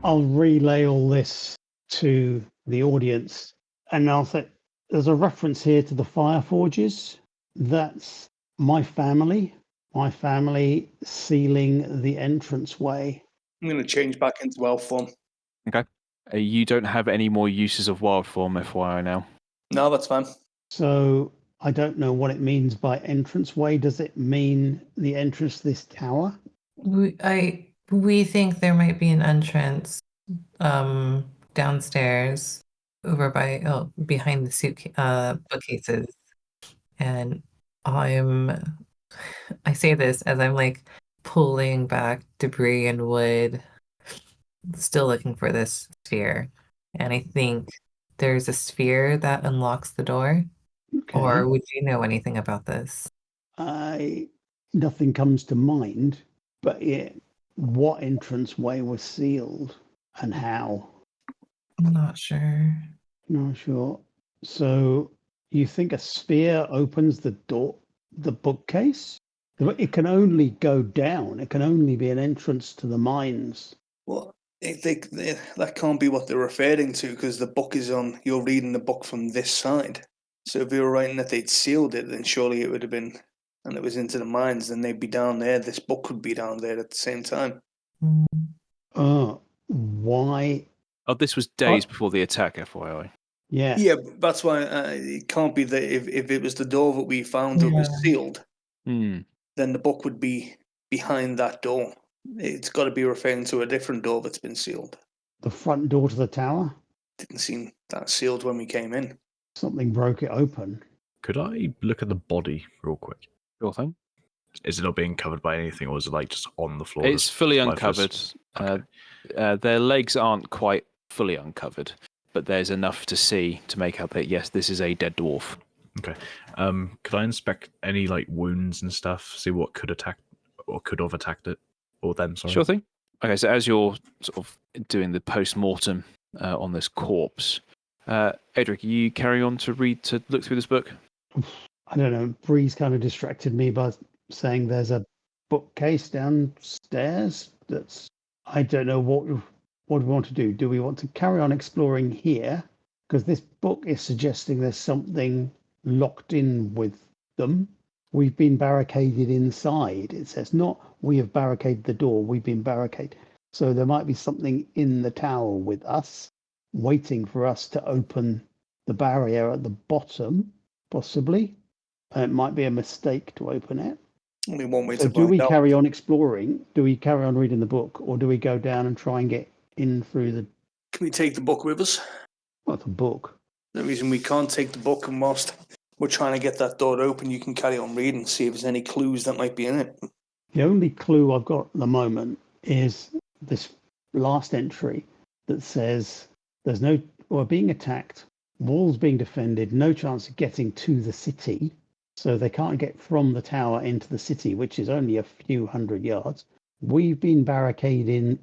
I'll relay all this to the audience, and I'll say there's a reference here to the fire forges. That's my family sealing the entranceway. I'm going to change back into elf form. Okay. You don't have any more uses of wild form, FYI now. No, that's fine. So I don't know what it means by entranceway. Does it mean the entrance to this tower? We think there might be an entrance downstairs over by behind the bookcases. And I say this as I'm like pulling back debris and wood, still looking for this sphere. And I think there's a sphere that unlocks the door. Okay. Or would you know anything about this? Nothing comes to mind, but what entranceway was sealed and how? I'm not sure. Not sure. So you think a sphere opens the door, the bookcase? It can only go down. It can only be an entrance to the mines. Well, that can't be what they're referring to, because the book is on. You're reading the book from this side. So if you were writing that they'd sealed it, then surely it would have been, and it was into the mines, then they'd be down there. This book could be down there at the same time. Why? Oh, this was days before the attack, FYI. Yeah. Yeah, that's why it can't be that if it was the door that we found that was sealed, then the book would be behind that door. It's got to be referring to a different door that's been sealed. The front door to the tower? Didn't seem that sealed when we came in. Something broke it open. Could I look at the body real quick? Sure thing. Is it not being covered by anything, or is it like just on the floor? It's fully uncovered. Okay. Their legs aren't quite fully uncovered, but there's enough to see to make out that, yes, this is a dead dwarf. Okay. Could I inspect any like wounds and stuff? See what could attack or could have attacked it, or them? Sorry. Sure thing. Okay, so as you're sort of doing the post-mortem on this corpse, Adrick, you carry on to look through this book? I don't know. Bree's kind of distracted me by saying there's a bookcase downstairs. I don't know what we want to do. Do we want to carry on exploring here? Because this book is suggesting there's something locked in with them. We've been barricaded inside. It says not we have barricaded the door. We've been barricaded. So there might be something in the tower with us, waiting for us to open the barrier at the bottom, possibly. It might be a mistake to open it. Only one way So to do we find out. carry on exploring? Do we carry on reading the book? Or do we go down and try and get in through the... Can we take the book with us? What, the book? The reason we can't take the book, and whilst we're trying to get that door open, you can carry on reading, see if there's any clues that might be in it. The only clue I've got at the moment is this last entry that says we're being attacked, walls being defended, no chance of getting to the city. So they can't get from the tower into the city, which is only a few hundred yards. We've been barricaded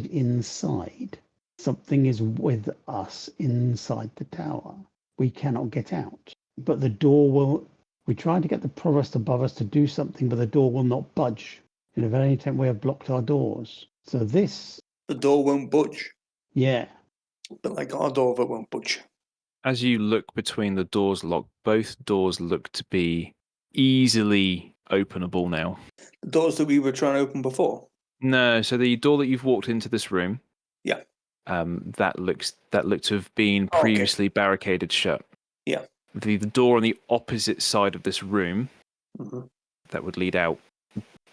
inside. Something is with us inside the tower. We cannot get out. But the door we tried to get the provost above us to do something, but the door will not budge. And if at any time we have blocked our doors. So The door won't budge. Yeah. But like our door, it won't budge. As you look between the doors, Loch, both doors look to be easily openable now. The doors that we were trying to open before? No, so the door that you've walked into this room, yeah, that looked to have been previously barricaded shut. Yeah. The door on the opposite side of this room that would lead out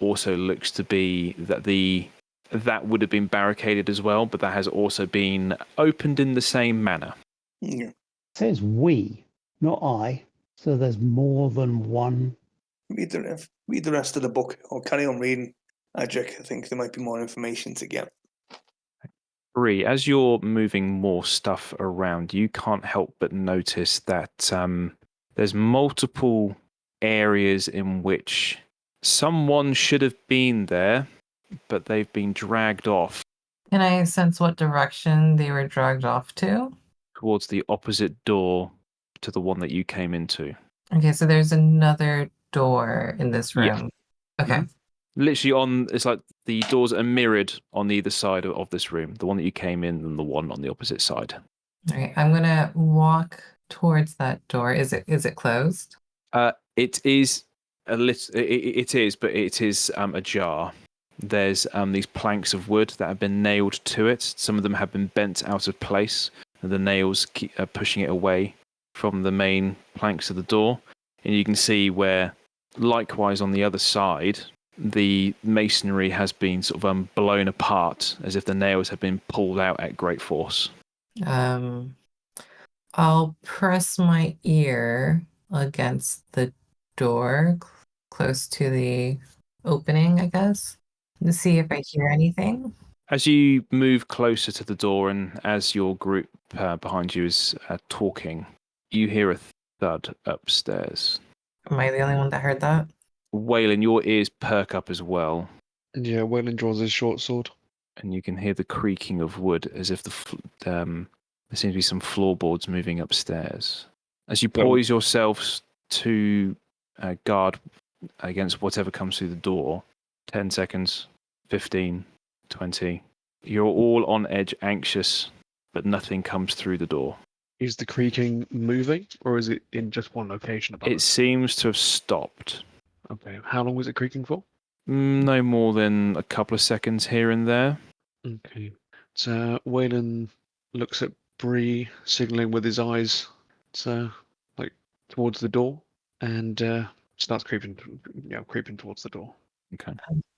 also looks to be that would have been barricaded as well, but that has also been opened in the same manner. Yeah. It says we, not I. So there's more than one. Read the rest of the book, or carry on reading. Adrick, I think there might be more information to get. Bree, as you're moving more stuff around, you can't help but notice that there's multiple areas in which someone should have been there, but they've been dragged off. Can I sense what direction they were dragged off to? Towards the opposite door to the one that you came into. Okay, so there's another door in this room. Yeah. Okay. Literally it's like the doors are mirrored on either side of this room. The one that you came in and the one on the opposite side. All right, I'm gonna walk towards that door. Is it closed? It is a little. It is, but it is ajar. There's these planks of wood that have been nailed to it. Some of them have been bent out of place, and the nails keep pushing it away from the main planks of the door. And you can see where, likewise on the other side, the masonry has been sort of blown apart, as if the nails have been pulled out at great force. I'll press my ear against the door close to the opening, I guess, to see if I hear anything. As you move closer to the door and as your group behind you is talking, you hear a thud upstairs. Am I the only one that heard that? Weylin, your ears perk up as well. Yeah, Weylin draws his short sword. And you can hear the creaking of wood as if there seems to be some floorboards moving upstairs. As you poise yourselves to guard against whatever comes through the door, 10 seconds, 15, 20. You're all on edge, anxious, but nothing comes through the door. Is the creaking moving, or is it in just one location? It seems to have stopped. Okay. How long was it creaking for? No more than a couple of seconds here and there. Okay. So Weylin looks at Bree, signaling with his eyes, like towards the door, and starts creeping towards the door. Okay.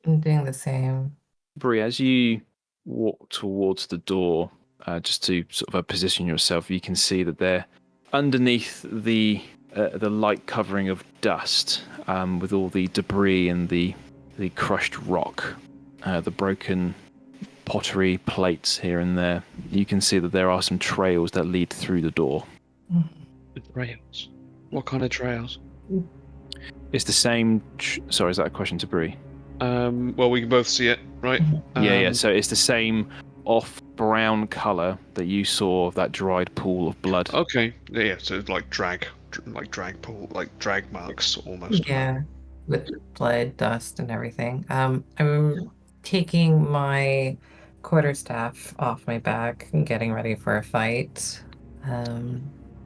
I'm doing the same. Bree, as you walk towards the door, just to sort of position yourself, you can see that there, underneath the light covering of dust, with all the debris and the crushed rock, the broken pottery plates here and there, you can see that there are some trails that lead through the door. The trails? What kind of trails? It's the same. Sorry, is that a question to Bree? Well, we can both see it, right? Yeah. So it's the same off brown color that you saw of that dried pool of blood. Okay. Yeah. So it's like drag pool, like drag marks almost. Yeah, with blood, dust, and everything. I'm taking my quarterstaff off my back and getting ready for a fight. And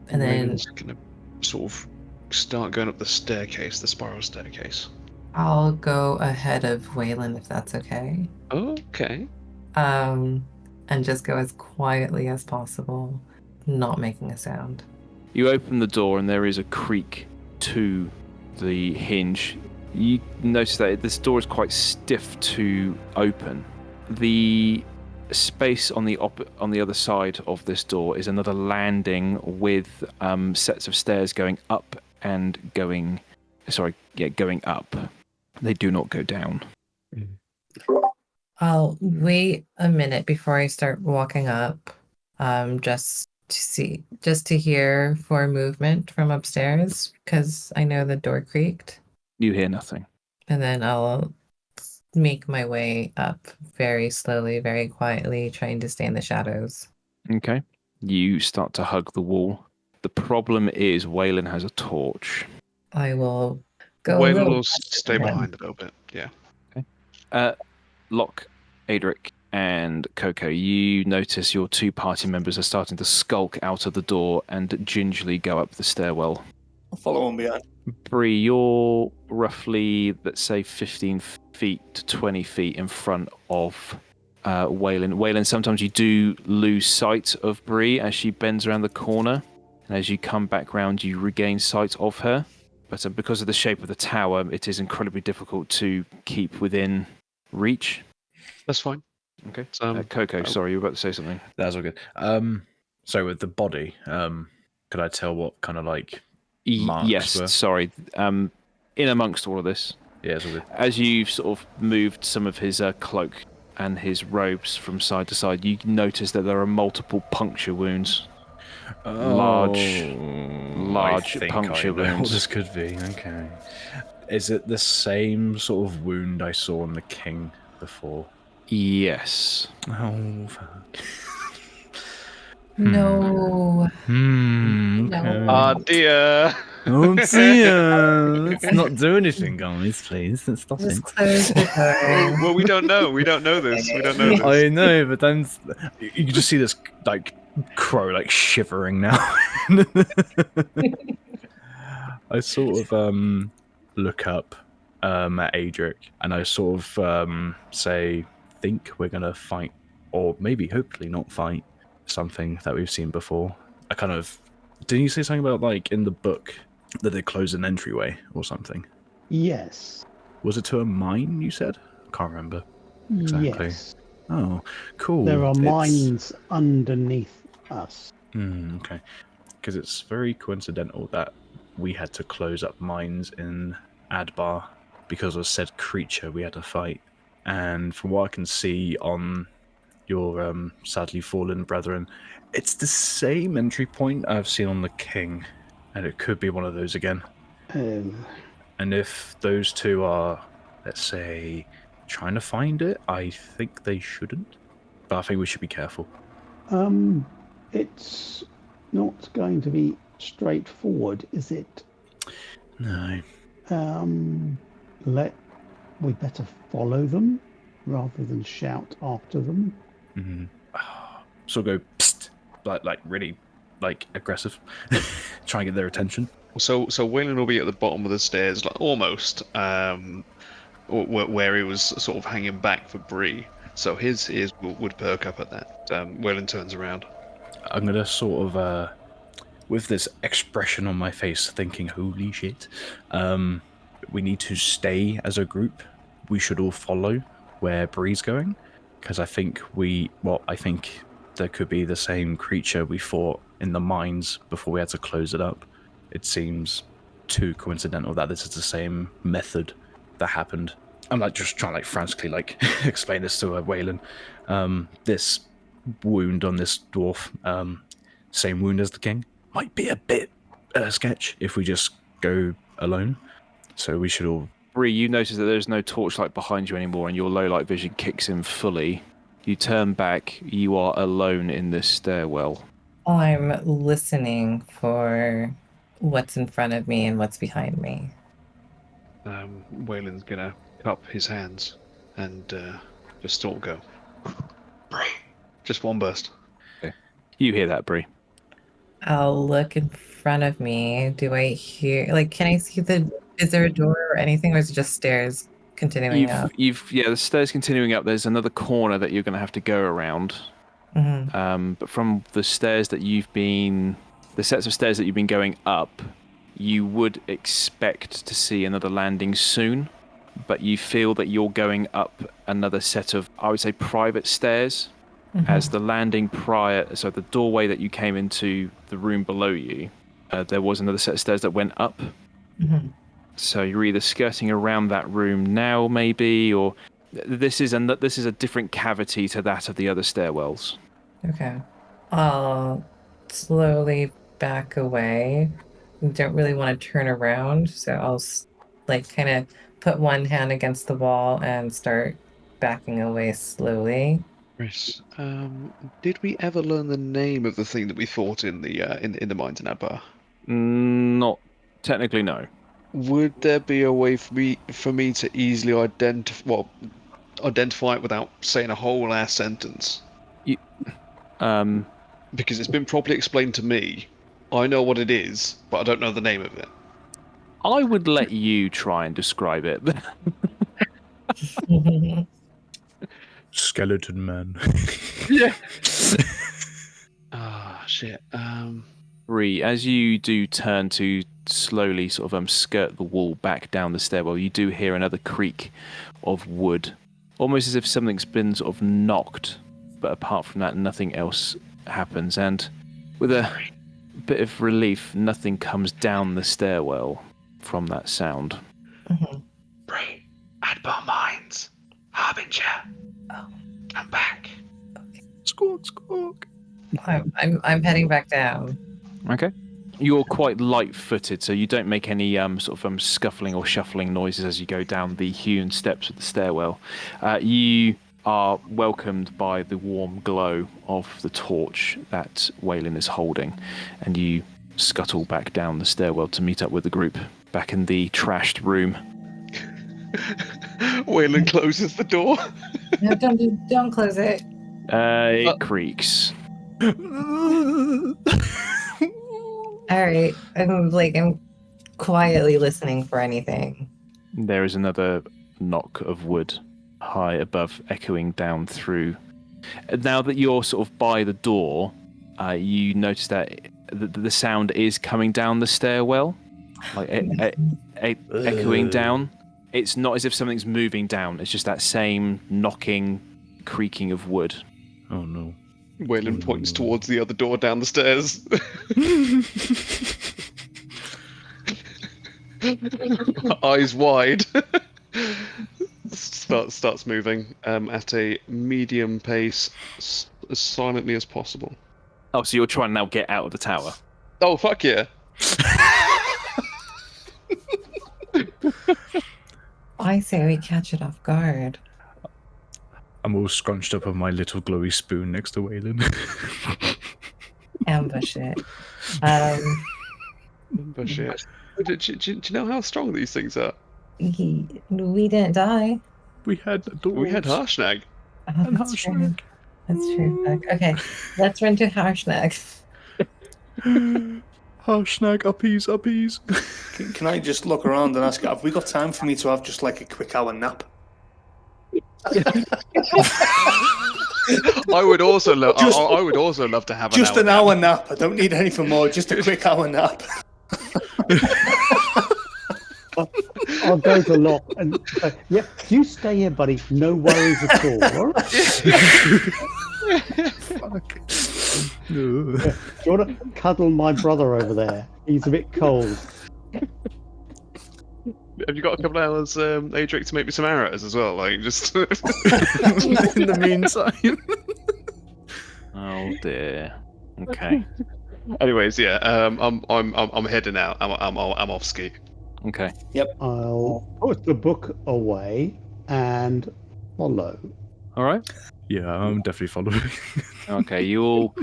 then Weylin's gonna sort of start going up the staircase, the spiral staircase. I'll go ahead of Weylin if that's okay. Okay. And just go as quietly as possible, not making a sound. You open the door and there is a creak to the hinge. You notice that this door is quite stiff to open. The space on the other side of this door is another landing with sets of stairs going up and going up. They do not go down. I'll wait a minute before I start walking up, just to hear for movement from upstairs, because I know the door creaked. You hear nothing. And then I'll make my way up very slowly, very quietly, trying to stay in the shadows. Okay. You start to hug the wall. The problem is Weylin has a torch. I will go. Weylin will stay behind a little bit. Yeah. Okay. Loch, Adrick, and Coco, you notice your two party members are starting to skulk out of the door and gingerly go up the stairwell. I'll follow on behind. Bree, you're roughly, let's say, 15 feet to 20 feet in front of Weylin. Weylin, sometimes you do lose sight of Bree as she bends around the corner, and as you come back round, you regain sight of her. But because of the shape of the tower, it is incredibly difficult to keep within reach. That's fine. Okay. Coco, sorry, you were about to say something. That's all good. So with the body, could I tell what kind of like marks yes, were? sorry. In amongst all of this, Yeah, it's all good. as you've sort of moved some of his cloak and his robes from side to side, you notice that there are multiple puncture wounds. Large I think puncture I know what wounds. this could be. Okay. Is it the same sort of wound I saw on the king before? Yes. Oh, fuck. No. Okay. No. Ah, dear. Oh dear! Let's not do anything, guys. Please, let's stop Just it. close the door. Well, we don't know. We don't know this. We don't know this. I know, but then you can just see this like crow like shivering now. I sort of look up at Adrick and I sort of say, think we're gonna fight, or maybe hopefully not fight, something that we've seen before. I kind of didn't you say something about like in the book that they closed an entryway or something? Yes. Was it to a mine? You said? Can't remember exactly. Yes. Oh, cool. There are It's- mines underneath us. Okay. Because it's very coincidental that we had to close up mines in Adbar because of said creature we had to fight. And from what I can see on your sadly fallen brethren, it's the same entry point I've seen on the king. And it could be one of those again. Oh, And if those two are, let's say, trying to find it, I think they shouldn't. But I think we should be careful. it's not going to be straightforward, is it? No. We better follow them rather than shout after them. Mm-hmm. So go psst, like really like aggressive. Try and get their attention. So Weylin will be at the bottom of the stairs, like almost, where he was sort of hanging back for Bree. So his ears would perk up at that. Weylin turns around. I'm gonna sort of, with this expression on my face, thinking, "Holy shit!" We need to stay as a group. We should all follow where Bree's going, because I think I think there could be the same creature we fought in the mines before we had to close it up. It seems too coincidental that this is the same method that happened. I'm like just trying like frantically like explain this to Weylin. This wound on this dwarf, same wound as the king, might be a bit sketch if we just go alone. So we should all. Bree, you notice that there's no torchlight behind you anymore, and your low light vision kicks in fully. You turn back. You are alone in this stairwell. I'm listening for what's in front of me and what's behind me. Weylin's gonna cup his hands and just sort of go. Bree. Just one burst. Okay. You hear that, Bree? I'll look in front of me. Do I hear, like, can I see is there a door or anything, or is it just stairs continuing up? The stairs continuing up. There's another corner that you're going to have to go around. Mm-hmm. But from the sets of stairs that you've been going up, you would expect to see another landing soon. But you feel that you're going up another set of, I would say, private stairs. Mm-hmm. As the landing so the doorway that you came into the room below you, there was another set of stairs that went up. Mm-hmm. So you're either skirting around that room now, maybe, or this is a different cavity to that of the other stairwells. Okay. I'll slowly back away. Don't really want to turn around, so I'll kind of put one hand against the wall and start backing away slowly. Chris, did we ever learn the name of the thing that we fought in the mines in Adbar? Not technically, no. Would there be a way for me to easily identify it without saying a whole ass sentence? Because it's been properly explained to me. I know what it is, but I don't know the name of it. I would let you try and describe it. Skeleton man. Yeah. Shit. Bree, as you do turn to slowly sort of skirt the wall back down the stairwell, you do hear another creak of wood, almost as if something's been sort of knocked, but apart from that, nothing else happens. And with a bit of relief, nothing comes down the stairwell from that sound. Mm-hmm. Bree, Adbar Mines, Harbinger. Oh. I'm back. Okay. Squawk, squawk. I'm heading back down. Okay. You're quite light-footed, so you don't make any sort of scuffling or shuffling noises as you go down the hewn steps of the stairwell. You are welcomed by the warm glow of the torch that Weylin is holding, and you scuttle back down the stairwell to meet up with the group back in the trashed room. Weylin closes the door. No, don't close it. It creaks. All right. I'm quietly listening for anything. There is another knock of wood high above, echoing down through. Now that you're sort of by the door, you notice that the sound is coming down the stairwell, like echoing down. It's not as if something's moving down. It's just that same knocking, creaking of wood. Oh no. Weylin points towards the other door down the stairs. Eyes wide. Starts moving at a medium pace, as silently as possible. Oh, so you're trying to now get out of the tower? Oh, fuck yeah. I say we catch it off guard. I'm all scrunched up on my little glowy spoon next to Weylin. Ambush it. But shit. Do you know how strong these things are? We didn't die. We had Harshnag. Oh, that's true. That's true. Okay, let's run to Harshnag. Harshnag, uppies. Can I just look around and ask, have we got time for me to have just like a quick hour nap? I would also love to have just an hour nap. I don't need anything more. Just a quick hour nap. I'll go to Loch and say, yeah, you stay here, buddy. No worries at all. Right? Fuck. Yeah. Do you want to cuddle my brother over there? He's a bit cold. Have you got a couple of hours, Adrick, to make me some arrows as well? Like, just In the meantime. Oh dear. Okay. Anyways, yeah. I'm heading out. I'm off ski. Okay. I'll put the book away and follow. All right. Yeah, I'm definitely following. Okay. You all.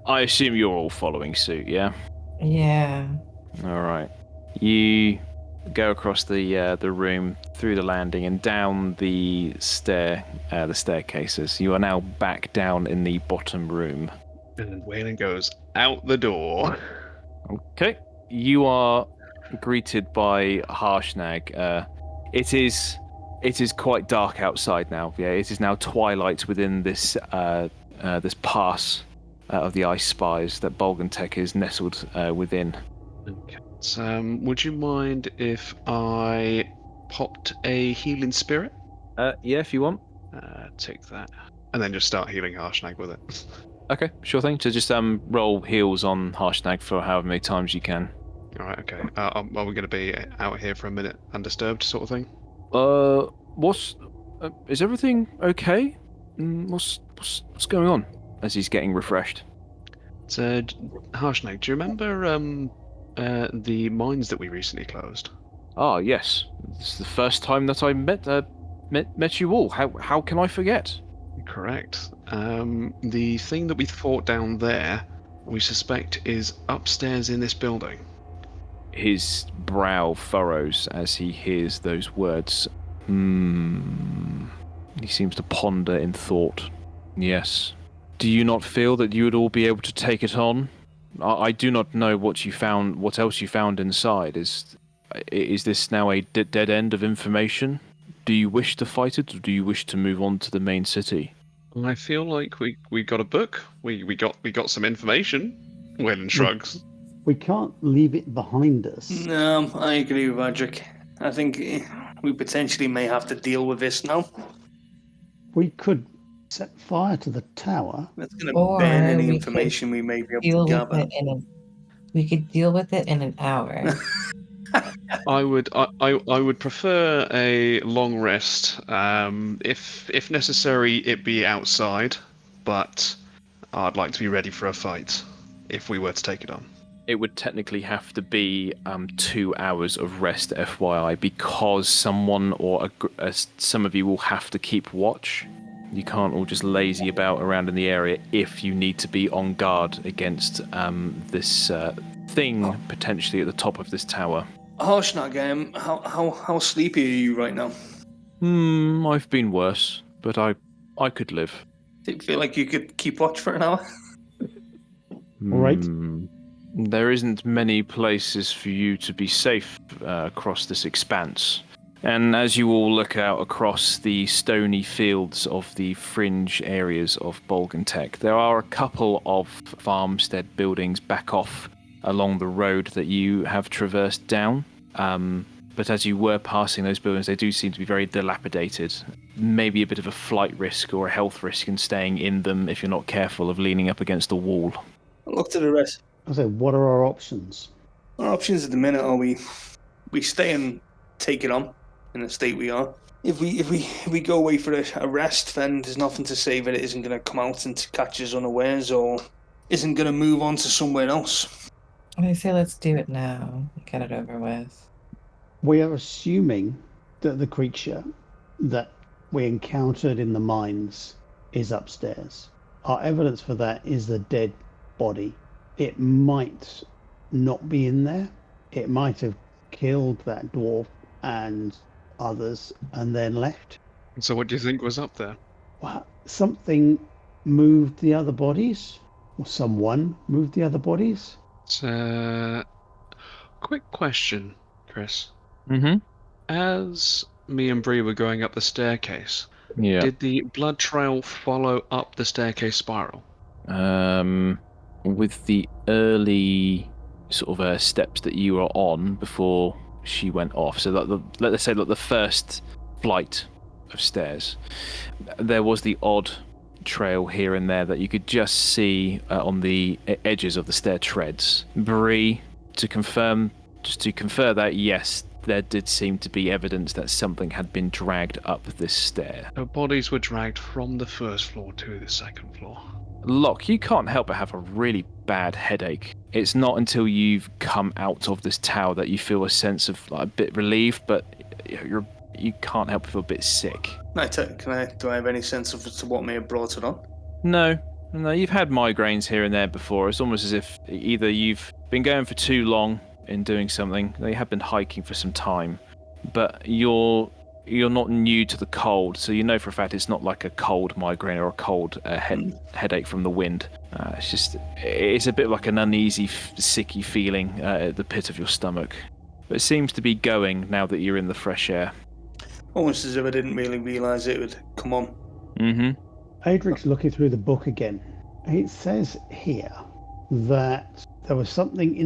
I assume you're all following suit. Yeah. Yeah. All right. You go across the room, through the landing, and down the staircases. You are now back down in the bottom room. And Weylin goes out the door. Okay. You are greeted by Harshnag. It is quite dark outside now. Yeah, it is now twilight within this this pass of the ice spires that Bolgantek is nestled within. Okay. So, would you mind if I popped a healing spirit? Yeah, if you want. Take that, and then just start healing Harshnag with it. Okay, sure thing. So just roll heals on Harshnag for however many times you can. All right. Okay. Are we going to be out here for a minute, undisturbed, sort of thing? Is everything okay? What's going on? As he's getting refreshed. So, Harshnag, do you remember the mines that we recently closed? Ah, yes. This is the first time that I met you all. How can I forget? Correct. The thing that we fought down there, we suspect is upstairs in this building. His brow furrows as he hears those words. He seems to ponder in thought. Yes. Do you not feel that you would all be able to take it on? I do not know what you found. What else you found inside? Is this now a dead end of information? Do you wish to fight it, or do you wish to move on to the main city? I feel like we got a book. We got some information. Weylin shrugs. We can't leave it behind us. No, I agree with Adrick. I think we potentially may have to deal with this now. We could set fire to the tower. That's going to Or burn any we information we may be able to gather. We could deal with it in an hour. I would prefer a long rest. If necessary, it be outside, but I'd like to be ready for a fight if we were to take it on. It would technically have to be 2 hours of rest, FYI, because someone or some of you will have to keep watch. You can't all just lazy about around in the area if you need to be on guard against this thing potentially at the top of this tower. Harshnag, how sleepy are you right now? I've been worse, but I could live. Do you feel like you could keep watch for an hour? All right. There isn't many places for you to be safe across this expanse. And as you all look out across the stony fields of the fringe areas of Bolgantech, there are a couple of farmstead buildings back off along the road that you have traversed down. But as you were passing those buildings, they do seem to be very dilapidated. Maybe a bit of a flight risk or a health risk in staying in them if you're not careful of leaning up against a wall. Look to the rest. I say, what are our options? Our options at the minute are we stay and take it on in the state we are. If we go away for a rest, then there's nothing to say that it isn't going to come out and catch us unawares or isn't going to move on to somewhere else. I say let's do it now. Get it over with. We are assuming that the creature that we encountered in the mines is upstairs. Our evidence for that is the dead body. It might not be in there. It might have killed that dwarf and others and then left. So what do you think was up there? Well, something moved the other bodies, or someone moved the other bodies. Quick question, Chris. Mm-hmm. As me and Bree were going up the staircase, Yeah. did the blood trail follow up the staircase spiral? With the early sort of steps that you were on before she went off, so that let's say that the first flight of stairs, there was the odd trail here and there that you could just see on the edges of the stair treads. Bree, to confer that, yes, there did seem to be evidence that something had been dragged up this stair. The bodies were dragged from the first floor to the second floor. Loch, you can't help but have a really bad headache. It's not until you've come out of this tower that you feel a sense of a bit relieved, but you can't help but feel a bit sick. Do I have any sense of what may have brought it on? No, you've had migraines here and there before. It's almost as if either you've been going for too long in doing something, you have been hiking for some time, but you're not new to the cold, so you know for a fact it's not like a cold migraine or a cold headache from the wind. It's a bit like an uneasy, sicky feeling at the pit of your stomach. But it seems to be going now that you're in the fresh air. Almost as if I didn't really realise it would come on. Mm-hmm. Adrick's looking through the book again. It says here that there was something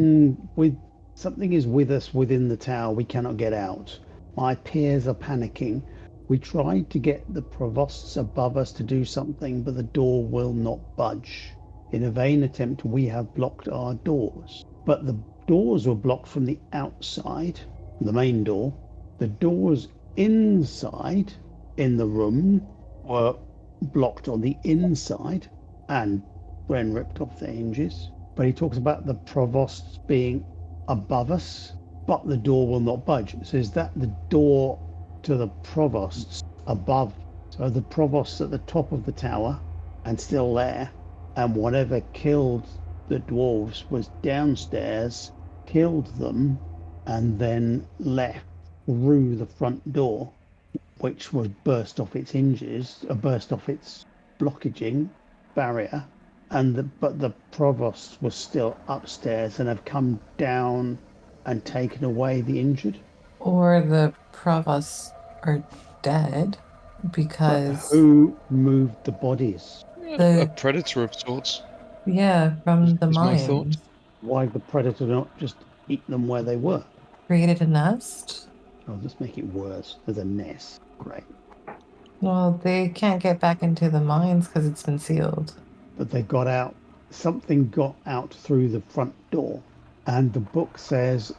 is with us within the tower. We cannot get out. My peers are panicking. We tried to get the provosts above us to do something, but the door will not budge. In a vain attempt, we have blocked our doors. But the doors were blocked from the outside, the main door. The doors inside in the room were blocked on the inside and when ripped off the hinges. But he talks about the provosts being above us, but the door will not budge. So is that the door to the provosts above? So the provosts at the top of the tower and still there, and whatever killed the dwarves was downstairs, killed them, and then left through the front door, which was burst off its hinges, burst off its blockaging barrier, but the provosts was still upstairs and have come down and taken away the injured. Or the provosts are dead because... But who moved the bodies? A predator of sorts. Yeah, from the Is my thought. mines. Why the predator not just eat them where they were? Created a nest? I'll just make it worse. There's a nest. Great. Well, they can't get back into the mines because it's been sealed. But they got out. Something got out through the front door. And the book says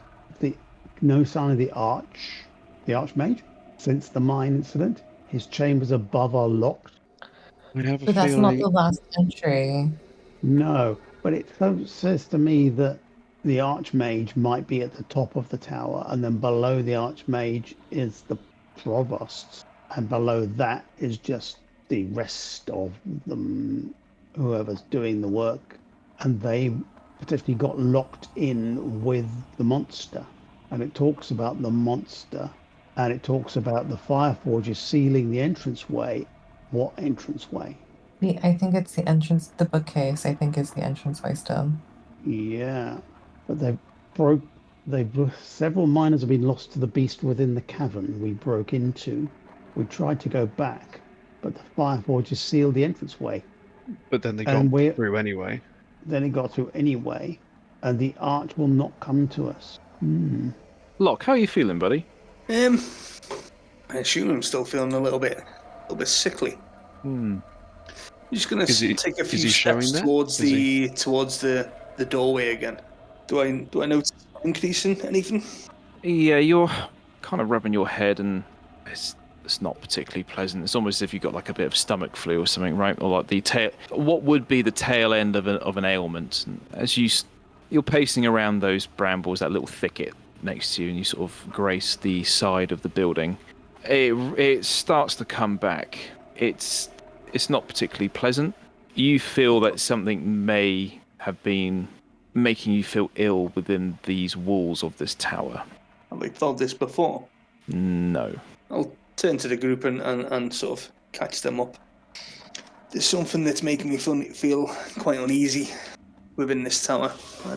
no sign of the archmage. Since the mine incident, his chambers above are locked. I have a But that's feeling... not the last entry. No, but it says to me that the archmage might be at the top of the tower, and then below the archmage is the provost, and below that is just the rest of them, whoever's doing the work, and they potentially got locked in with the monster. And it talks about the monster, and it talks about the Fireforgers sealing the entranceway. What entranceway? I think it's the entrance, the bookcase, I think is the entranceway still. Yeah, but several miners have been lost to the beast within the cavern we broke into. We tried to go back, but the Fireforgers sealed the entranceway. But then they And got through anyway. Then it got through anyway, and the arch will not come to us. Loch, how are you feeling, buddy? I assume I'm still feeling a little bit sickly. I'm just gonna take a few steps towards the doorway again. Do I notice increasing anything? Yeah, you're kind of rubbing your head, and it's not particularly pleasant. It's almost as if you've got like a bit of stomach flu or something, right? Or like the tail, what would be the tail end of an ailment. And as you're pacing around those brambles, that little thicket next to you, and you sort of grace the side of the building, it starts to come back. It's not particularly pleasant. You feel that something may have been making you feel ill within these walls of this tower. Have we felt this before? No. I'll turn to the group and sort of catch them up. There's something that's making me feel quite uneasy within this tower. I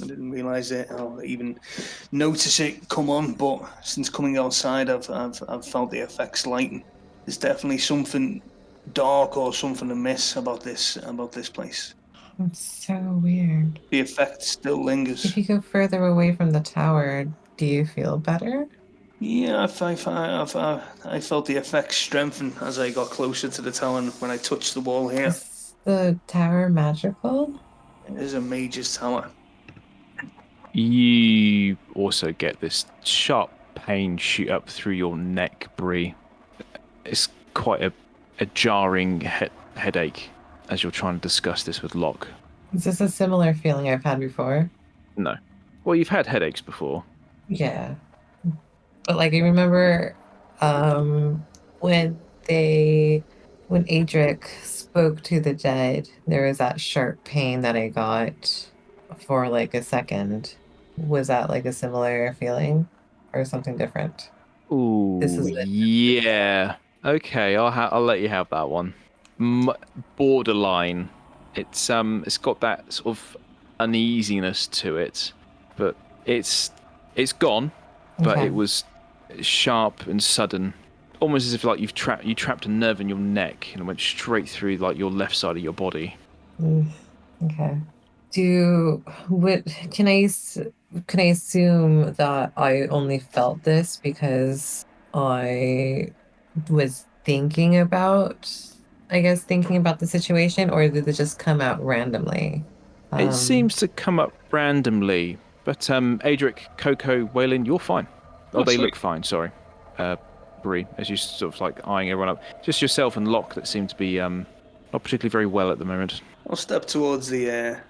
didn't realise it. I'll even notice it come on, but since coming outside, I've felt the effects lighten. There's definitely something dark or something amiss about this place. It's so weird. The effect still lingers. If you go further away from the tower, do you feel better? Yeah, I felt the effects strengthen as I got closer to the tower and when I touched the wall here. Is the tower magical? It is a mage's tower. You also get this sharp pain shoot up through your neck, Bree. It's quite a jarring headache as you're trying to discuss this with Loch. Is this a similar feeling I've had before? No. Well, you've had headaches before. Yeah. But like I remember when Adrick spoke to the dead, there was that sharp pain that I got for like a second. Was that like a similar feeling or something different? Ooh, yeah. Okay, I'll let you have that one. Borderline. It's got that sort of uneasiness to it, but it's gone. But Okay. it was sharp and sudden, almost as if like you trapped a nerve in your neck and it went straight through like your left side of your body. Okay. Can I assume that I only felt this because I was thinking about the situation, or did it just come out randomly? It seems to come up randomly, but Adrick, Coco, Weylin, you're fine. Oh, they look fine. Sorry, Bree, as you sort of like eyeing everyone up. Just yourself and Loch that seem to be not particularly very well at the moment. I'll step towards the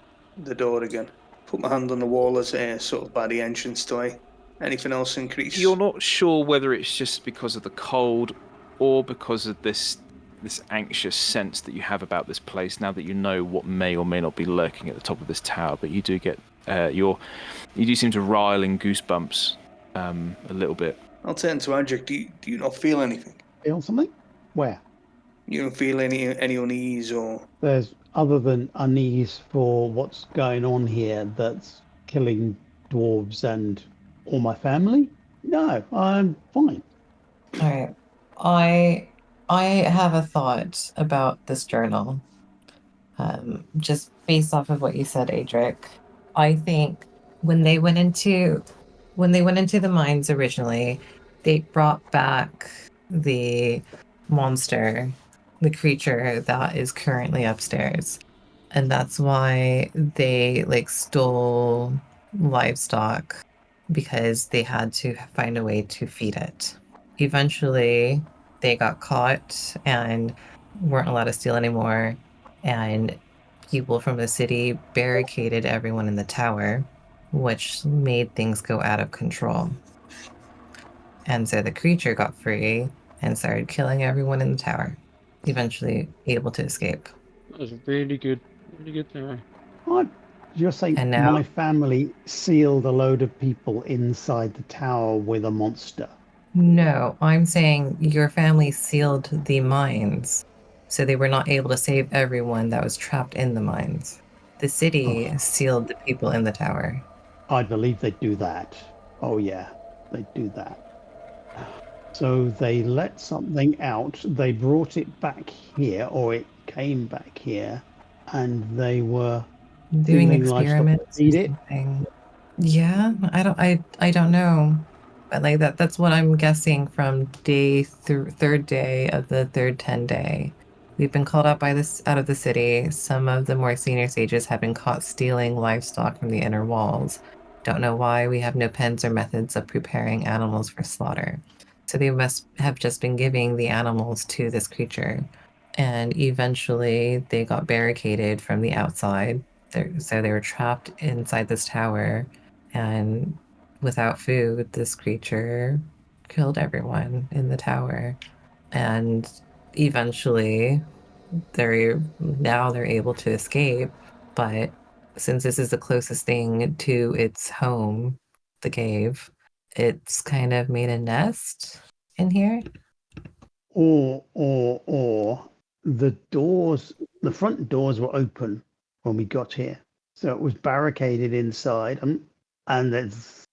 door again. Put my hand on the wall as sort of by the entrance doorway. Anything else increase? You're not sure whether it's just because of the cold or because of this anxious sense that you have about this place now that you know what may or may not be lurking at the top of this tower, but you do get you do seem to rile in goosebumps a little bit. I'll turn to Adrick. Do you not feel anything? Feel something? Where? You don't feel any unease or... There's, other than unease for what's going on here that's killing dwarves and all my family? No, I'm fine. All right. I have a thought about this journal. Just based off of what you said, Adrick. I think when they went into the mines originally, they brought back the monster, the creature that is currently upstairs. And that's why they like stole livestock, because they had to find a way to feed it. Eventually, they got caught and weren't allowed to steal anymore. And people from the city barricaded everyone in the tower, which made things go out of control. And so the creature got free and started killing everyone in the tower. eventually able to escape. That was really good there. You're saying And now- my family sealed a load of people inside the tower with a monster? No, I'm saying your family sealed the mines, so they were not able to save everyone that was trapped in the mines. The city sealed the people in the tower. I believe they'd do that. Oh yeah, they'd do that. So they let something out, they brought it back here, or it came back here, and they were Doing feeding livestock to experiments feed or it. something. Yeah, I don't know. But like that's what I'm guessing from third day of the third 10 day. We've been called out out of the city. Some of the more senior sages have been caught stealing livestock from the inner walls. Don't know why. We have no pens or methods of preparing animals for slaughter. So they must have just been giving the animals to this creature. And eventually they got barricaded from the outside. So they were trapped inside this tower, and without food, this creature killed everyone in the tower. And eventually they're able to escape, but since this is the closest thing to its home, the cave, it's kind of made a nest in here. Or the front doors were open when we got here. So it was barricaded inside, and then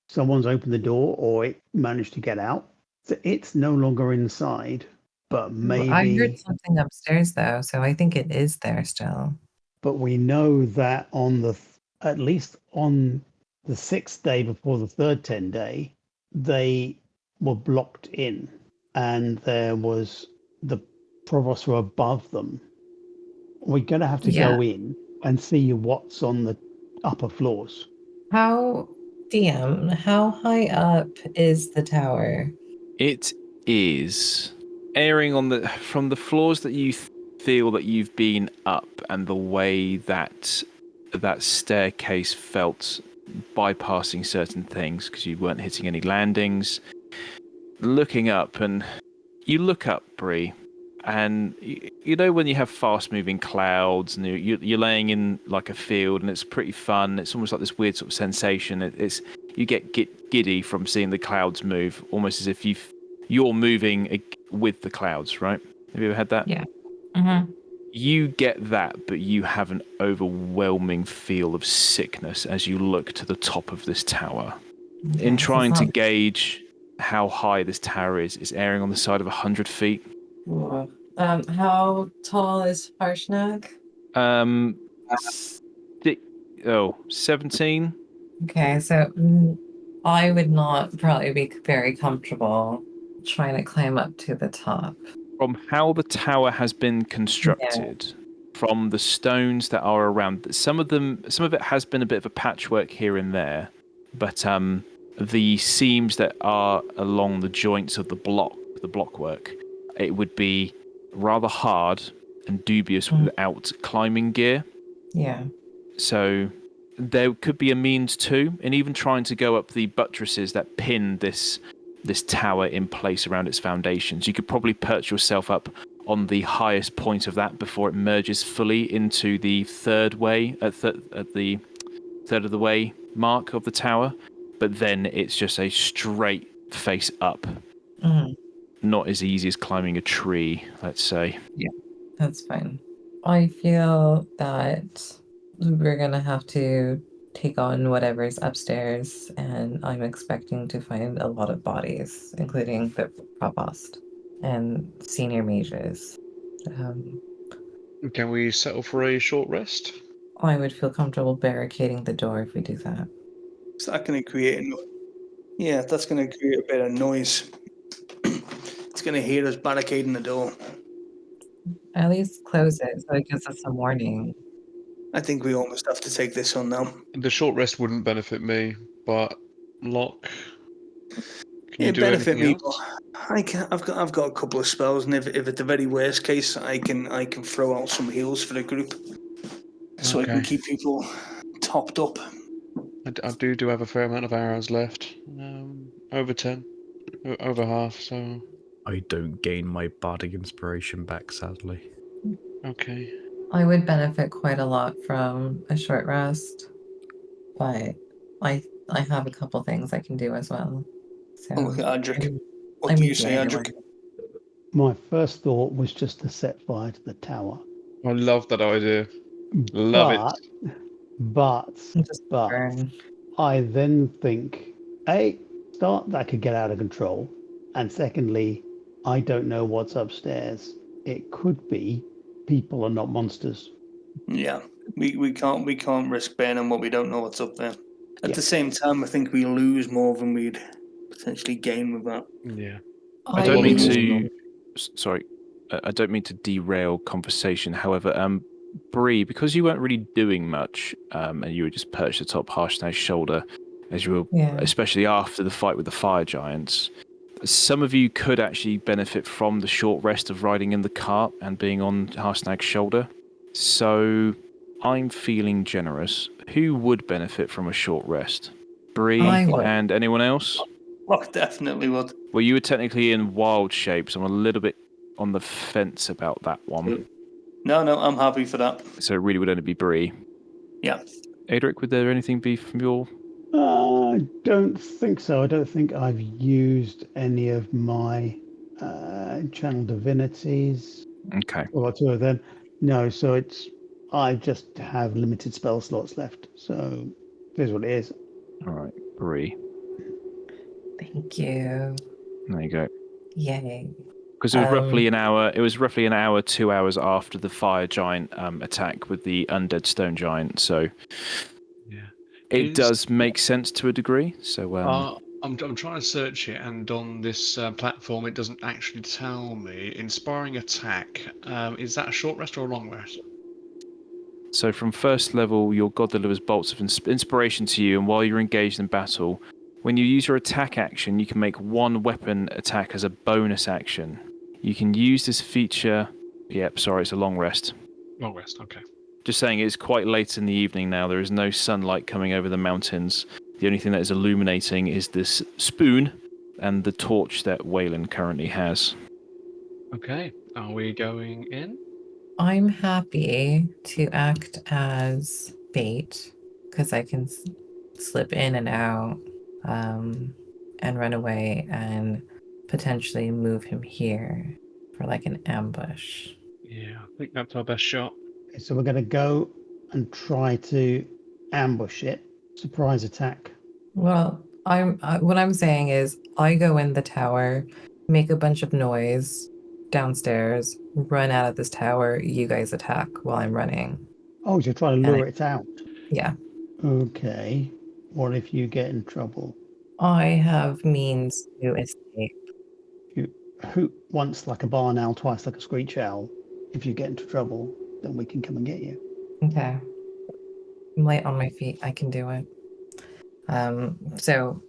someone's opened the door, or it managed to get out. So it's no longer inside, but maybe. I heard something upstairs though, so I think it is there still. But we know that at least on the 6th day before the third 10 day, they were blocked in, and there was the provosts were above them. We're going to have to go in and see what's on the upper floors. DM, how high up is the tower? It is airing on from the floors that you feel that you've been up, and the way that staircase felt bypassing certain things because you weren't hitting any landings. Looking up, and you look up, Bree, and you know when you have fast-moving clouds and you're laying in like a field and it's pretty fun. It's almost like this weird sort of sensation. You get giddy from seeing the clouds move, almost as if you're moving with the clouds, right? Have you ever had that? Yeah. Mm-hmm. You get that, but you have an overwhelming feel of sickness as you look to the top of this tower. Okay, In trying to gauge how high this tower is, it's airing on the side of 100 feet. How tall is Harshnag? 17. Okay, so I would not probably be very comfortable trying to climb up to the top. From how the tower has been constructed, from the stones that are around, some of it has been a bit of a patchwork here and there, but the seams that are along the joints of the blockwork, it would be rather hard and dubious without climbing gear. Yeah. So there could be a means too, and even trying to go up the buttresses that pin this tower in place around its foundations. You could probably perch yourself up on the highest point of that before it merges fully into the third way at the third of the way mark of the tower. But then it's just a straight face up. Mm-hmm. Not as easy as climbing a tree, let's say. Yeah, that's fine. I feel that we're gonna have to take on whatever's upstairs, and I'm expecting to find a lot of bodies, including the provost and senior mages. Can we settle for a short rest? I would feel comfortable barricading the door if we do that. Is that going to create that's going to create a bit of noise. It's going to hear us barricading the door. At least close it so it gives us some warning. I think we almost have to take this on now. The short rest wouldn't benefit me, but Loch, can you do benefit anything me. else? I've got a couple of spells, and if at the very worst case, I can throw out some heals for the group, so I can keep people topped up. I do have a fair amount of arrows left, over 10, over half. So I don't gain my bardic inspiration back, sadly. Okay. I would benefit quite a lot from a short rest, but I have a couple things I can do as well. So Look at Adrick. I'm- What I'm do you with say, either Adrick? one. My first thought was just to set fire to the tower. I love that idea. Love but, But, Just but, burn. I then think, that could get out of control. And secondly, I don't know what's upstairs. It could be people and not monsters. Yeah, we can't risk burning what we don't know what's up there. At Yeah. the same time, I think we lose more than we'd potentially gain with that. it. Yeah. I don't mean will- to. Sorry, I don't mean to derail conversation. However, Bree, because you weren't really doing much, and you were just perched atop Harshnag's shoulder, as you were, Yeah. especially after the fight with the fire giants. Some of you could actually benefit from the short rest of riding in the cart and being on Harshnag's shoulder. So, I'm feeling generous. Who would benefit from a short rest? Bree I would. and anyone else? Loch definitely would. Well, you were technically in wild shape, so I'm a little bit on the fence about that one. No, I'm happy for that. So it really would only be Bree. Yeah. Adrick, would there anything be from your... I don't think so. I don't think I've used any of my channel divinities. Okay. Or two of them. No, so I just have limited spell slots left. So here's what it is. All right, Bree. Thank you. There you go. Yay. Because it was roughly an hour. It was roughly an hour, 2 hours after the fire giant attack with the undead stone giant. So Yeah. it does make sense to a degree. So I'm trying to search it, and on this platform, it doesn't actually tell me. Inspiring attack. Is that a short rest or a long rest? So from first level, your god delivers bolts of inspiration to you, and while you're engaged in battle, when you use your attack action, you can make one weapon attack as a bonus action. You can use this feature... Yep, sorry, it's a long rest. Long rest, okay. Just saying, it's quite late in the evening now. There is no sunlight coming over the mountains. The only thing that is illuminating is this spoon and the torch that Weylin currently has. Okay, are we going in? I'm happy to act as bait because I can slip in and out and run away and potentially move him here for like an ambush. Yeah, I think that's our best shot. Okay, so we're going to go and try to ambush it. Surprise attack. Well, what I'm saying is I go in the tower, make a bunch of noise downstairs, run out of this tower, you guys attack while I'm running. Oh, you're trying to lure it out. Yeah. Okay. What if you get in trouble? I have means to escape. You hoot once like a barn owl, twice like a screech owl. If you get into trouble, then we can come and get you. Okay. I'm light on my feet. I can do it. So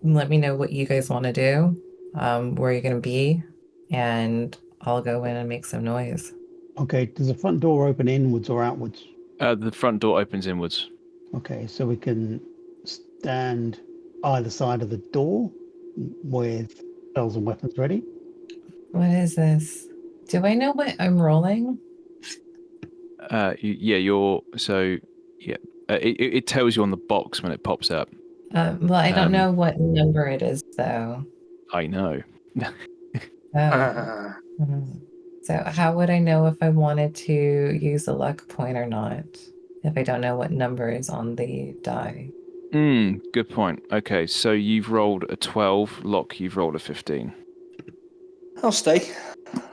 let me know what you guys want to do, where you're going to be, and I'll go in and make some noise. Okay, does the front door open inwards or outwards? The front door opens inwards. Okay, so we can stand either side of the door with spells and weapons ready. What is this? Do I know what I'm rolling? It tells you on the box when it pops up. Well, I don't know what number it is, though. I know. Oh. So how would I know if I wanted to use a luck point or not? If I don't know what number is on the die. Good point. Okay, so you've rolled a 12. Loch, you've rolled a 15. I'll stay.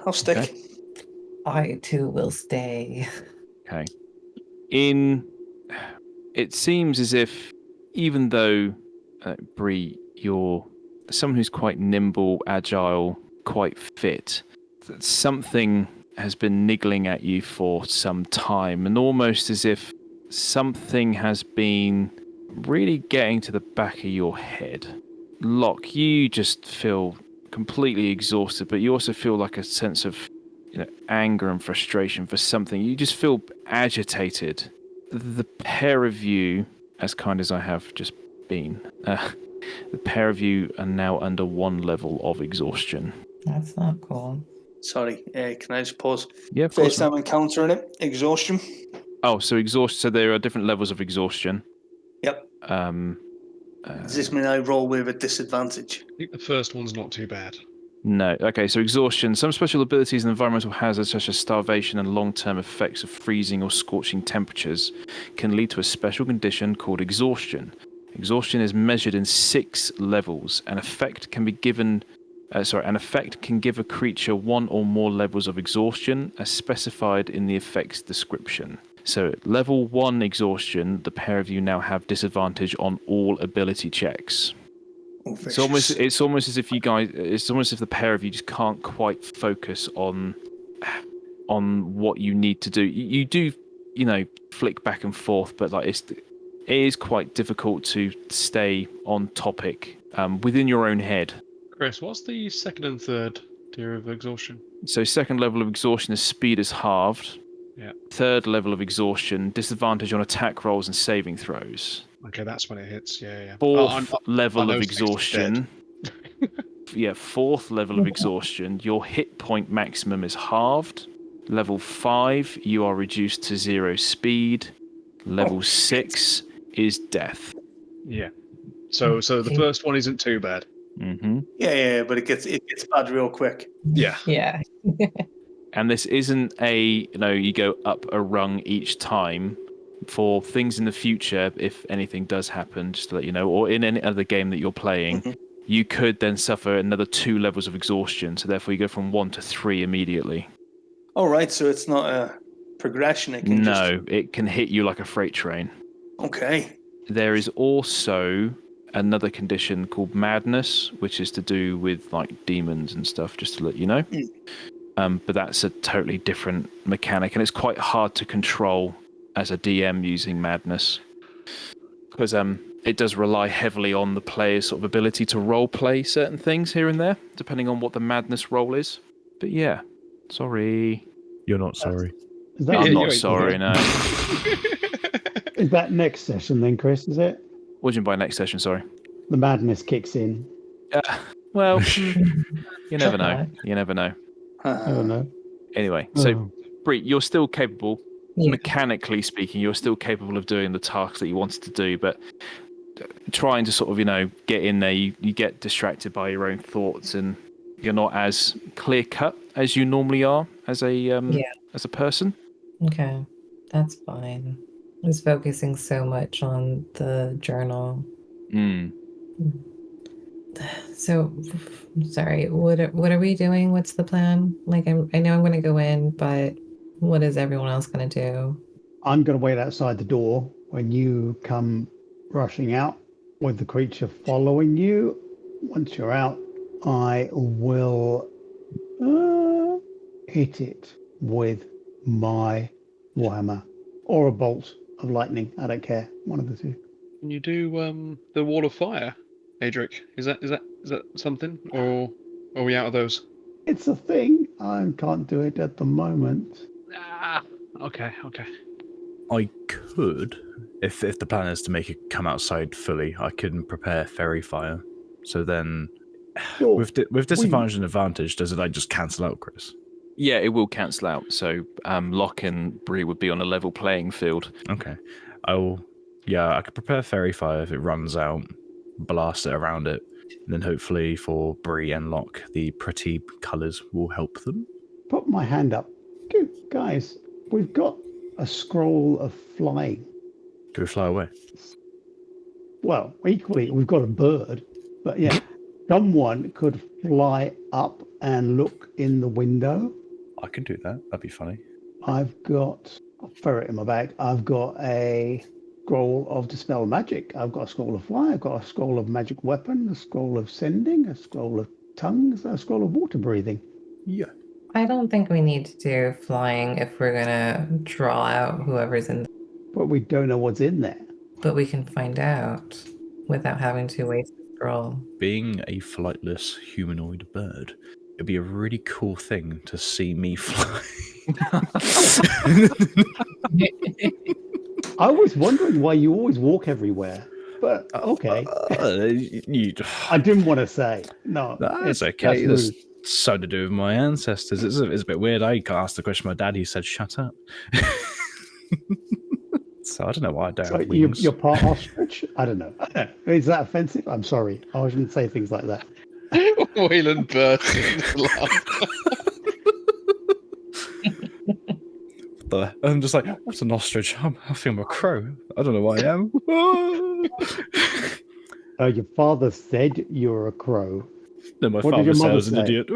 I'll stick. Okay. I too will stay. Okay. It seems as if, even though, Bree, you're someone who's quite nimble, agile, quite fit, that something has been niggling at you for some time, and almost as if something has been really getting to the back of your head. Loch, you just feel completely exhausted, but you also feel like a sense of anger and frustration for something. You just feel agitated. The pair of you, as kind as I have just been, the pair of you are now under one level of exhaustion. That's not cool. Sorry, can I just pause? Yeah, of course. First time encountering it, exhaustion. Oh, so exhaustion. So there are different levels of exhaustion. Yep. Does this mean I roll with a disadvantage? I think the first one's not too bad. No. Okay, so exhaustion. Some special abilities and environmental hazards, such as starvation and long-term effects of freezing or scorching temperatures, can lead to a special condition called exhaustion. Exhaustion is measured in 6 levels. An effect can give a creature 1 or more levels of exhaustion, as specified in the effect's description. So, level 1 exhaustion, the pair of you now have disadvantage on all ability checks. It's almost as if the pair of you just can't quite focus on what you need to do. You do, flick back and forth, but it is quite difficult to stay on topic within your own head. Chris, what's the second and third tier of exhaustion? So second level of exhaustion is speed is halved. Yeah. Third level of exhaustion, disadvantage on attack rolls and saving throws. Okay, that's when it hits. Yeah. Fourth level of exhaustion. Fourth level of exhaustion. Your hit point maximum is halved. Level 5, you are reduced to 0 speed. Level 6 is death. Yeah. So the first one isn't too bad. Mm-hmm. Yeah, but it gets bad real quick. Yeah. Yeah. And this isn't you go up a rung each time. For things in the future, if anything does happen, just to let you know, or in any other game that you're playing, you could then suffer another 2 levels of exhaustion. So therefore, you go from 1 to 3 immediately. All right, so it's not a progression. It can it can hit you like a freight train. Okay. There is also another condition called madness, which is to do with demons and stuff. Just to let you know, but that's a totally different mechanic, and it's quite hard to control as a DM using madness, because it does rely heavily on the player's sort of ability to role play certain things here and there, depending on what the madness role is. But yeah, sorry. You're not sorry. I'm not sorry, no. Is that next session then, Chris, is it? What do you mean by next session, sorry? The madness kicks in. Well, you never know. You never know. I don't know. Anyway, so Bree, you're still capable. Yeah. Mechanically speaking, you're still capable of doing the tasks that you wanted to do, but trying to sort of, get in there, you get distracted by your own thoughts, and you're not as clear cut as you normally are as a person. Okay, that's fine. I was focusing so much on the journal. So, sorry. What are we doing? What's the plan? I know I'm going to go in, but what is everyone else going to do? I'm going to wait outside the door when you come rushing out with the creature following you. Once you're out, I will hit it with my warhammer or a bolt of lightning. I don't care. One of the two. Can you do the wall of fire, Adrick? Is that something, or are we out of those? It's a thing. I can't do it at the moment. Okay. I could, if the plan is to make it come outside fully, I can prepare fairy fire. So then, Sure. with disadvantage and advantage, does it just cancel out, Chris? Yeah, it will cancel out. So Loch and Bree would be on a level playing field. Okay. I could prepare fairy fire if it runs out, blast it around it, and then hopefully for Bree and Loch, the pretty colours will help them. Put my hand up. Guys, we've got a scroll of flying. Do we fly away? Well, equally, we've got a bird. But yeah, someone could fly up and look in the window. I could do that. That'd be funny. I'll throw it in my bag. I've got a scroll of dispel magic. I've got a scroll of fly. I've got a scroll of magic weapon, a scroll of sending, a scroll of tongues, a scroll of water breathing. Yeah. I don't think we need to do flying if we're going to draw out whoever's in. But we don't know what's in there. But we can find out without having to waste the scroll. Being a flightless humanoid bird, it'd be a really cool thing to see me fly. I was wondering why you always walk everywhere. But okay. I didn't want to say. No. That's okay. That's something to do with my ancestors. It's a bit weird. I asked the question my dad. He said, "Shut up." So I don't know why I don't So have wings. you're part ostrich? I don't know. Is that offensive? I'm sorry. I shouldn't say things like that. Weylin burst into laugh. I'm just like, what's an ostrich? I feel I'm a crow. I don't know what I am. Your father said you're a crow. No, my What did father your said I mother was an idiot.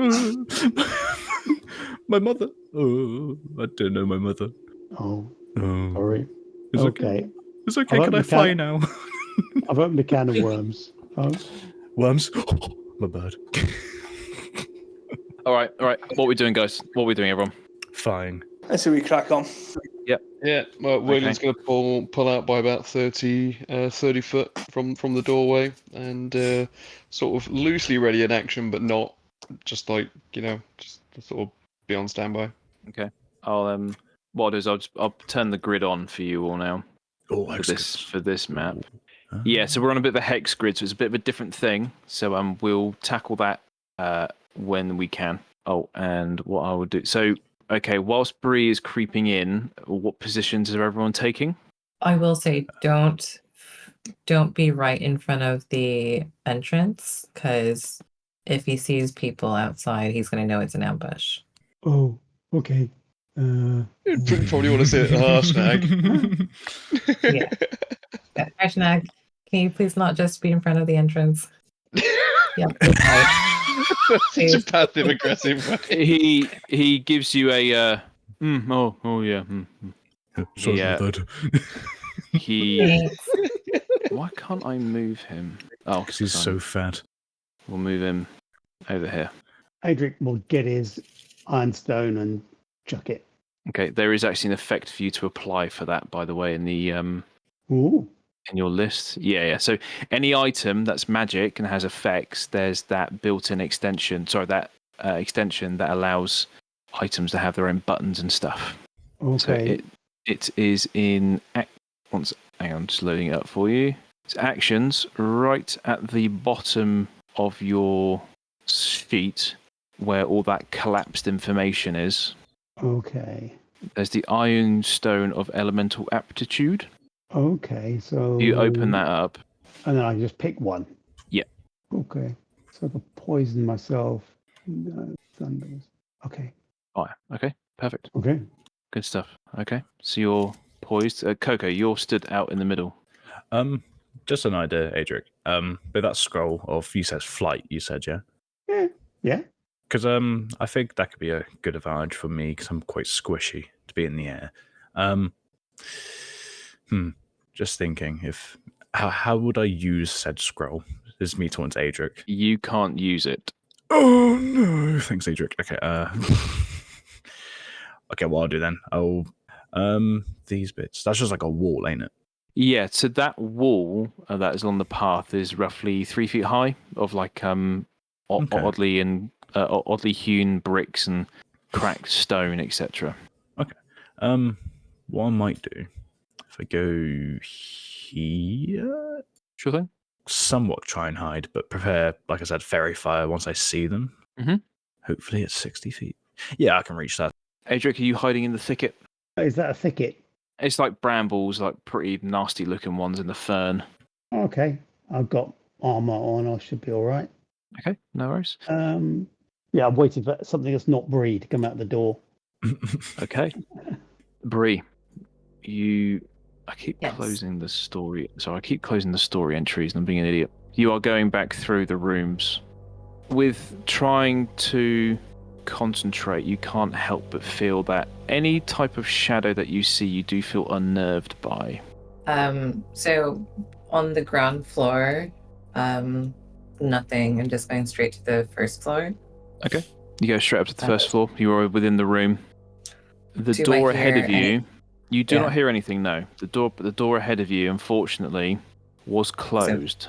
My mother. Oh, I don't know my mother. Oh, Oh, sorry. it's okay. It's okay. Can I fly now? I've opened a can of worms. Oh, Worms. My bird. All right. What are we doing, guys? What are we doing, everyone? Flying. I say we crack on. Yeah, well, Weylin's going to pull out by about 30 foot from the doorway and sort of loosely ready in action, but not just like, just to sort of be on standby. Okay. I'll what I'll do is I'll turn the grid on for you all now Oh, for this map. Yeah, so we're on a bit of a hex grid, so it's a bit of a different thing. So we'll tackle that when we can. Oh, and what I will do. So okay, whilst Bree is creeping in, what positions are everyone taking? I will say don't be right in front of the entrance, because if he sees people outside, he's going to know it's an ambush. oh, okay. You'd probably want to sit at the Harshnag. Yeah. Harshnag, can you please not just be in front of the entrance? Yeah. Such a passive aggressive way. He gives you a oh yeah. Sorry Yeah. about that. He why can't I move him? Oh, Because he's so fat. We'll move him over here. Adrick will get his ironstone and chuck it. Okay, there is actually an effect for you to apply for that, by the way, in the Ooh. in your list. Yeah. So any item that's magic and has effects, there's that built-in extension. Sorry, that extension that allows items to have their own buttons and stuff. Okay. So it is in. Hang on, just loading it up for you. It's actions right at the bottom of your sheet, where all that collapsed information is. Okay. There's the Iron Stone of Elemental Aptitude. Okay, so You open that up. and then I just pick one. Yeah. Okay. So I can poison myself. No, thunders. Okay. Oh, okay, perfect. Okay. Good stuff. Okay, so you're poised. Coco, you're stood out in the middle. Just an idea, Adric. With that scroll of, you said flight, you said, yeah? Yeah. Because I think that could be a good advantage for me because I'm quite squishy to be in the air. Just thinking, how would I use said scroll? This is me towards Adric. You can't use it. Oh no! Thanks, Adric. Okay. Okay, what I'll do then? These bits. That's just like a wall, ain't it? Yeah. So that wall that is on the path is roughly 3 feet high, of like oddly hewn bricks and cracked stone, etc. Okay. What I might do if I go here, Sure thing. somewhat try and hide, but prepare, like I said, fairy fire once I see them. Mm-hmm. Hopefully it's 60 feet. Yeah, I can reach that. Adric, are you hiding in the thicket? Is that a thicket? It's like brambles, like pretty nasty looking ones in the fern. Okay. I've got armor on. I should be all right. Okay, no worries. Yeah, I'm waiting for something that's not Bree to come out the door. Okay. Bree, I keep Yes. closing the story. So I keep closing the story entries and I'm being an idiot. You are going back through the rooms. With trying to concentrate, you can't help but feel that any type of shadow that you see, you do feel unnerved by. So on the ground floor, nothing. I'm just going straight to the first floor. Okay. You go straight up to the first floor. You are within the room. The Do I door ahead hear of you, you do Yeah. not hear anything, no. The door ahead of you, unfortunately, was closed.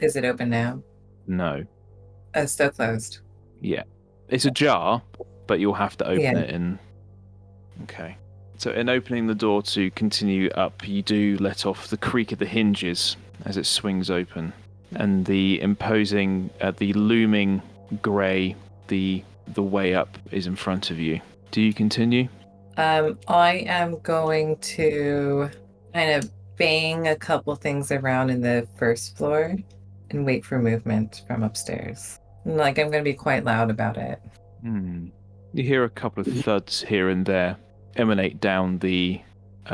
Is it open now? No. Still closed. Yeah. It's ajar, but you'll have to open Yeah. it in. Okay. So in opening the door to continue up, you do let off the creak of the hinges as it swings open. And the imposing, the looming grey. The way up is in front of you. Do you continue? I am going to kind of bang a couple things around in the first floor and wait for movement from upstairs. Like, I'm going to be quite loud about it. You hear a couple of thuds here and there emanate down the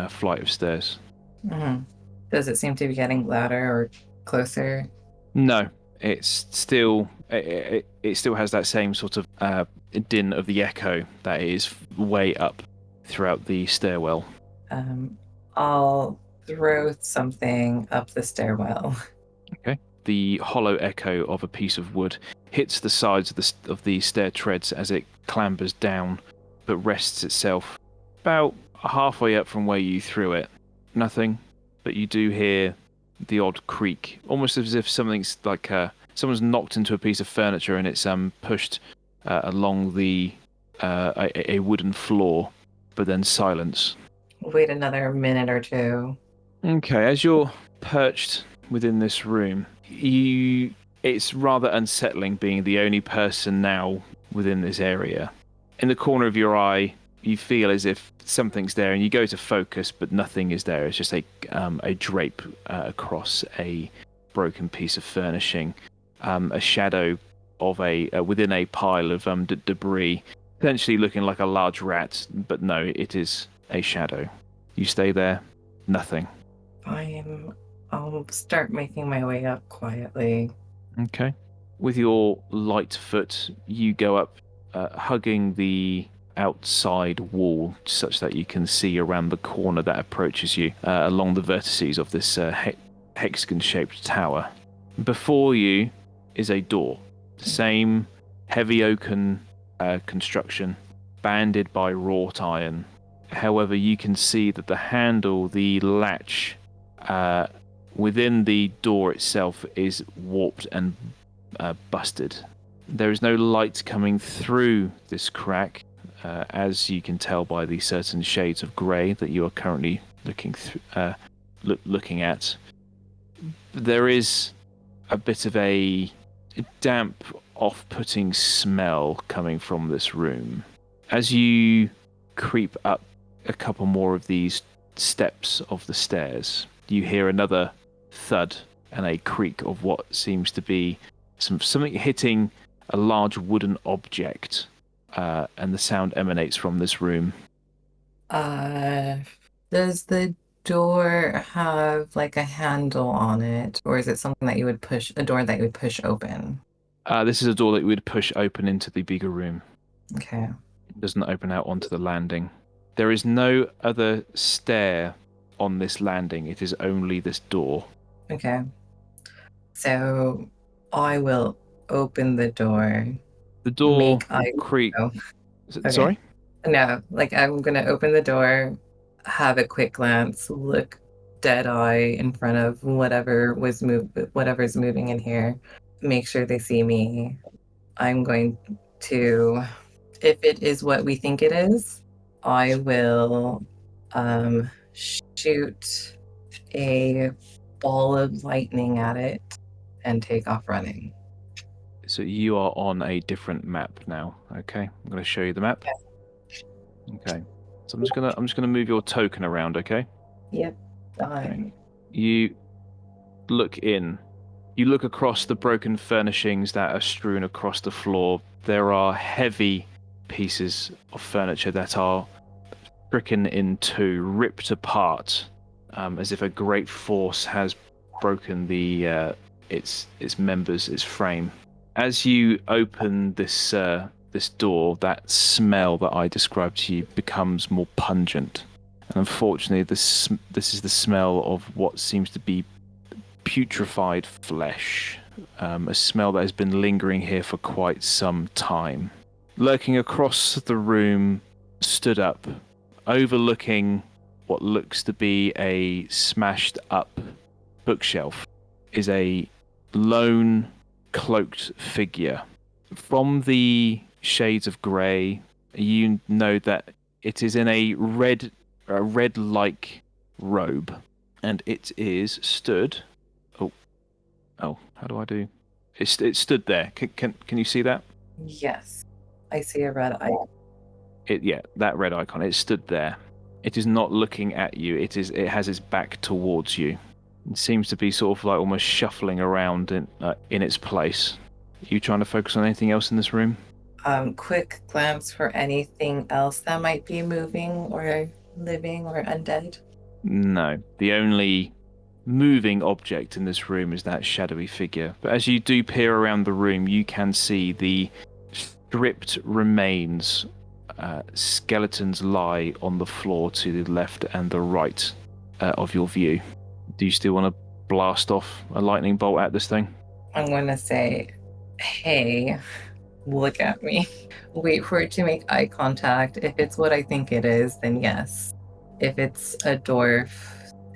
flight of stairs. Mm-hmm. Does it seem to be getting louder or closer? No, it's still it still has that same sort of din of the echo that is way up throughout the stairwell. I'll throw something up the stairwell. Okay. The hollow echo of a piece of wood hits the sides of the stair treads as it clambers down, but rests itself about halfway up from where you threw it. Nothing, but you do hear the odd creak, almost as if something's like someone's knocked into a piece of furniture and it's pushed along the a wooden floor, but then silence. Wait another minute or two. Okay, as you're perched within this room, it's rather unsettling being the only person now within this area. In the corner of your eye, you feel as if something's there, and you go to focus, but nothing is there. It's just a drape across a broken piece of furnishing, a shadow of within a pile of debris, potentially looking like a large rat, but no, it is a shadow. You stay there, nothing. I'll start making my way up quietly. Okay. With your light foot, you go up, hugging the outside wall such that you can see around the corner that approaches you along the vertices of this hexagon-shaped tower. Before you is a door, the same heavy oaken construction, banded by wrought iron. However, you can see that the handle, the latch within the door itself is warped and busted. There is no light coming through this crack, as you can tell by the certain shades of grey that you are currently looking at. There is a bit of a damp, off-putting smell coming from this room. As you creep up a couple more of these steps of the stairs, you hear another thud and a creak of what seems to be something hitting a large wooden object, and the sound emanates from this room. Does the door have like a handle on it, or is it something that you would push, a door that you would push open? This is a door that you would push open into the bigger room. Okay. It doesn't open out onto the landing. There is no other stair on this landing. It is only this door. Okay. So I will open the door. The door will creak. Oh. Okay. Sorry? No, like I'm gonna open the door, have a quick glance, look dead eye in front of whatever's moving in here, make sure they see me. I'm going to, if it is what we think it is, I will shoot a ball of lightning at it and take off running. So you are on a different map now. Okay, I'm going to show you the map. Okay, so I'm just gonna move your token around. Okay. Yep. Okay. You look in. You look across the broken furnishings that are strewn across the floor. There are heavy pieces of furniture that are stricken in two, ripped apart, as if a great force has broken its members, its frame. As you open this door, that smell that I described to you becomes more pungent, and unfortunately, this is the smell of what seems to be putrefied flesh, a smell that has been lingering here for quite some time. Lurking across the room, stood up, overlooking what looks to be a smashed up bookshelf, is a lone, cloaked figure. From the shades of grey, you know that it is in a red-like robe, and it is stood. Oh, how do I do? It stood there. Can you see that? Yes. I see a red eye. That red icon. It stood there. It is not looking at you. It has its back towards you. It seems to be sort of like almost shuffling around in its place. Are you trying to focus on anything else in this room? Quick glance for anything else that might be moving or living or undead. No. The only moving object in this room is that shadowy figure. But as you do peer around the room, you can see the stripped remains. Skeletons lie on the floor to the left and the right of your view. Do you still want to blast off a lightning bolt at this thing? I'm going to say, hey, look at me. Wait for it to make eye contact. If it's what I think it is, then yes. If it's a dwarf...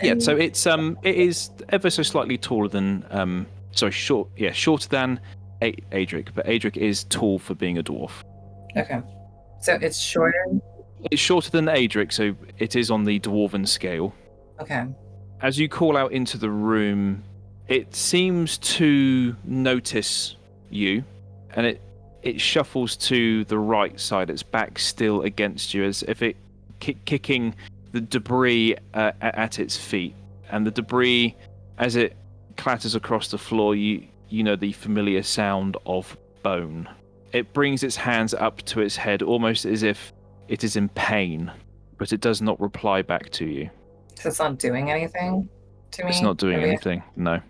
Yeah, so it is ever so slightly taller than... shorter than Adrick, but Adrick is tall for being a dwarf. Okay. So it's shorter? It's shorter than Adrick, so it is on the dwarven scale. Okay. As you call out into the room, it seems to notice you, and it shuffles to the right side. Its back still against you, as if it kicking the debris at its feet. And the debris, as it clatters across the floor, you know the familiar sound of bone. It brings its hands up to its head, almost as if it is in pain, but it does not reply back to you. So it's not doing anything to me? It's not doing anything, no.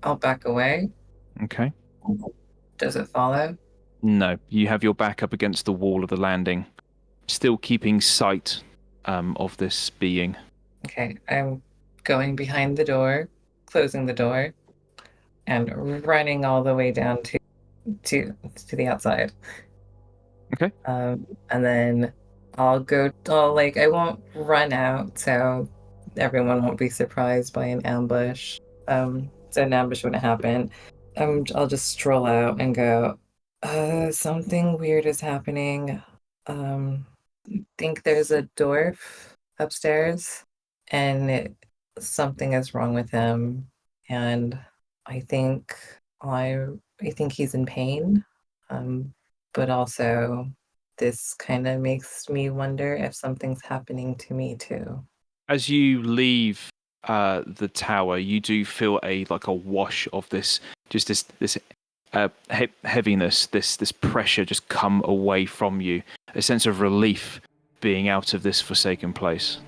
I'll back away. Okay. Does it follow? No, you have your back up against the wall of the landing, still keeping sight of this being. Okay, I'm going behind the door, closing the door, and running all the way down to the outside. Okay. And then I won't run out, so everyone won't be surprised by an ambush. So an ambush wouldn't happen. I'll just stroll out and go, something weird is happening. Think there's a dwarf upstairs, and something is wrong with him, and I think he's in pain. But also this kind of makes me wonder if something's happening to me too. As you leave the tower, you do feel a wash of this heaviness, this pressure just come away from you. A sense of relief being out of this forsaken place.